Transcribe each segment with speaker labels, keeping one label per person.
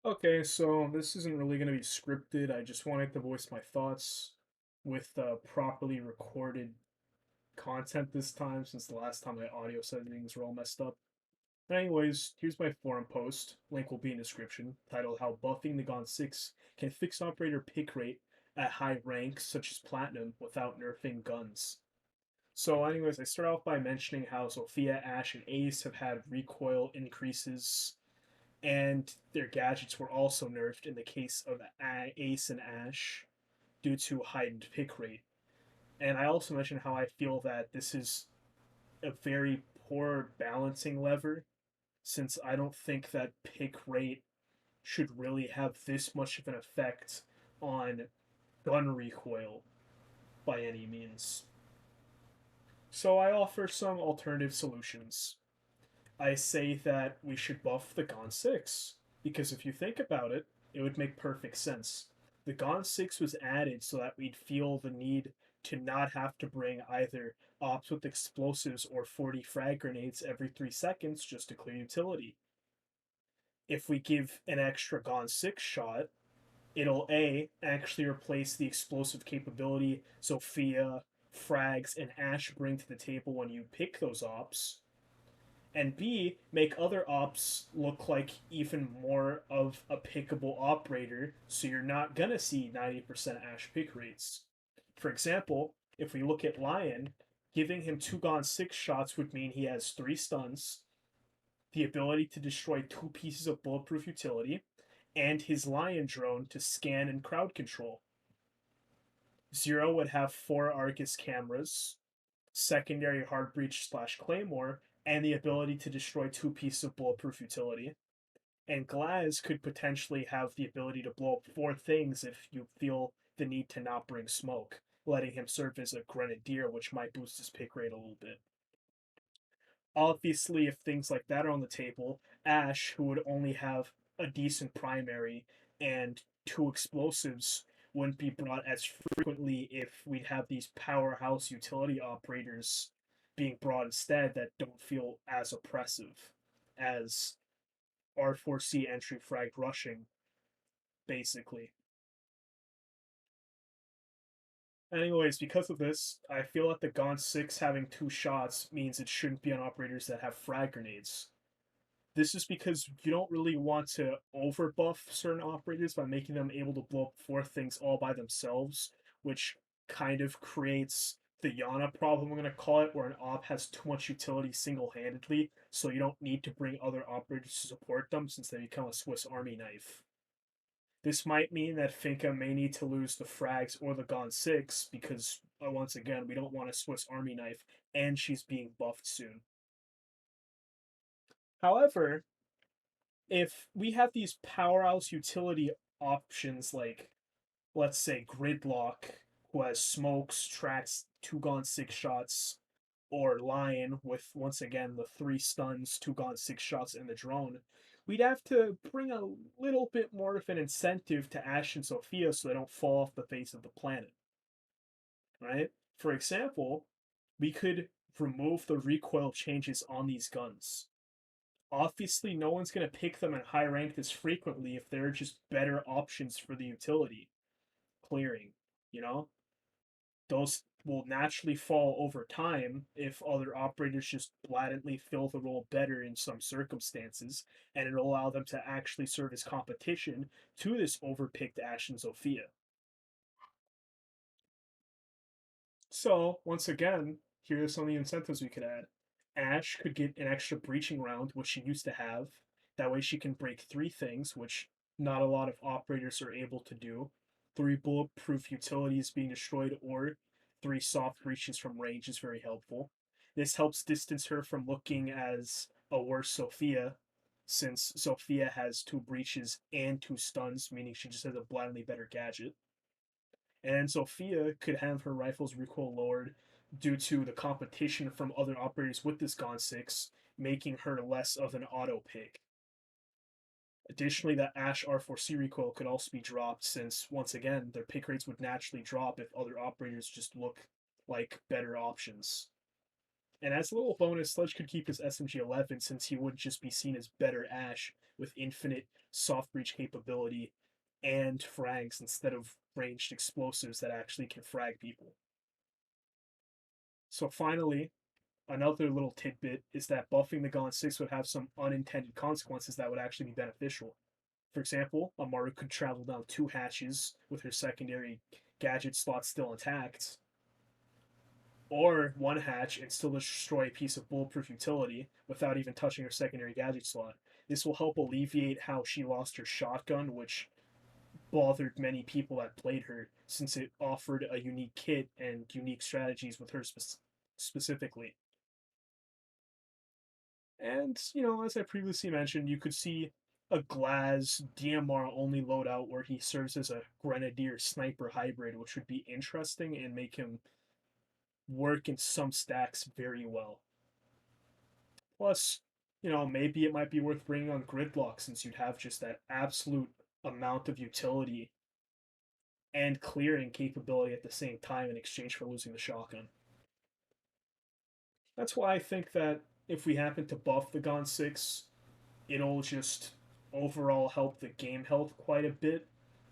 Speaker 1: Okay, so this isn't really going to be scripted. I just wanted to voice my thoughts with properly recorded content this time, since the last time my audio settings were all messed up. But anyways, here's my forum post. Link will be in description. Titled "How Buffing the Gon 6 Can Fix Operator Pick Rate at High Ranks Such as Platinum Without Nerfing Guns." So, anyways, I start off by mentioning how Sophia, Ash, and Ace have had recoil increases and their gadgets were also nerfed in the case of Ace and Ash due to heightened pick rate. And I also mentioned how I feel that this is a very poor balancing lever, since I don't think that pick rate should really have this much of an effect on gun recoil by any means. So I offer some alternative solutions. I say that we should buff the Gon 6. Because if you think about it, it would make perfect sense. The Gon 6 was added so that we'd feel the need to not have to bring either ops with explosives or 40 frag grenades every 3 seconds just to clear utility. If we give an extra Gon 6 shot, it'll A, actually replace the explosive capability Sophia, Frags, and Ash bring to the table when you pick those ops, and B, make other ops look like even more of a pickable operator, so you're not gonna see 90% Ash pick rates. For example, if we look at Lion, giving him 2 Gone 6 shots would mean he has 3 stuns, the ability to destroy 2 pieces of bulletproof utility, and his Lion drone to scan and crowd control. Zero would have 4 Arcus cameras, secondary hard breach slash claymore, and the ability to destroy 2 pieces of bulletproof utility. And Glaz could potentially have the ability to blow up 4 things if you feel the need to not bring smoke, letting him serve as a grenadier, which might boost his pick rate a little bit. Obviously, if things like that are on the table, Ash, who would only have a decent primary and 2 explosives, wouldn't be brought as frequently if we'd have these powerhouse utility operators being brought instead that don't feel as oppressive as R4C entry frag rushing, basically. Anyways, because of this, I feel that the Gaunt 6 having 2 shots means it shouldn't be on operators that have frag grenades. This is because you don't really want to overbuff certain operators by making them able to blow up 4 things all by themselves, which kind of creates the Yana problem, I'm going to call it, where an op has too much utility single handedly, so you don't need to bring other operators to support them since they become a Swiss Army knife. This might mean that Finka may need to lose the frags or the Gon 6 because, once again, we don't want a Swiss Army knife and she's being buffed soon. However, if we have these powerhouse utility options like, let's say, Gridlock, who has smokes, tracks, 2 Gon 6 shots, or Lion with, once again, the 3 stuns, 2 Gon 6 shots, and the drone, we'd have to bring a little bit more of an incentive to Ash and Sophia so they don't fall off the face of the planet, right? For example, we could remove the recoil changes on these guns. Obviously, no one's going to pick them in high rank this frequently if they're just better options for the utility clearing, you know? Those will naturally fall over time if other operators just blatantly fill the role better in some circumstances, and it'll allow them to actually serve as competition to this overpicked Ash and Sophia. So, once again, here are some of the incentives we could add. Ash could get an extra breaching round, which she used to have. That way she can break 3 things, which not a lot of operators are able to do. 3 bulletproof utilities being destroyed, or 3 soft breaches from range is very helpful. This helps distance her from looking as a worse Sophia, since Sophia has 2 breaches and 2 stuns, meaning she just has a blindly better gadget. And Sophia could have her rifle's recoil lowered due to the competition from other operators with this Gon 6, making her less of an auto pick. Additionally, that Ash R4C recoil could also be dropped since, once again, their pick rates would naturally drop if other operators just look like better options. And as a little bonus, Sledge could keep his SMG-11 since he would just be seen as better Ash with infinite soft breach capability and frags instead of ranged explosives that actually can frag people. So finally, another little tidbit is that buffing the Gonne 6 would have some unintended consequences that would actually be beneficial. For example, Amaru could travel down 2 hatches with her secondary gadget slot still intact, or 1 hatch and still destroy a piece of bulletproof utility without even touching her secondary gadget slot. This will help alleviate how she lost her shotgun, which bothered many people that played her since it offered a unique kit and unique strategies with her specifically. And, as I previously mentioned, you could see a Glaz DMR only loadout where he serves as a Grenadier Sniper hybrid, which would be interesting and make him work in some stacks very well. Plus, maybe it might be worth bringing on Gridlock since you'd have just that absolute amount of utility and clearing capability at the same time in exchange for losing the shotgun. That's why I think that if we happen to buff the Gonne 6, it'll just overall help the game health quite a bit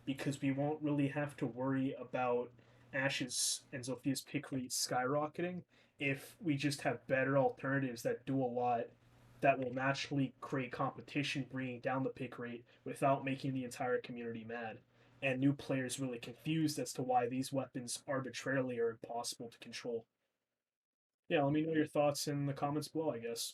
Speaker 1: because we won't really have to worry about Ash's and Zophia's pick rate skyrocketing if we just have better alternatives that do a lot that will naturally create competition, bringing down the pick rate without making the entire community mad. And new players really confused as to why these weapons arbitrarily are impossible to control. Yeah, let me know your thoughts in the comments below, I guess.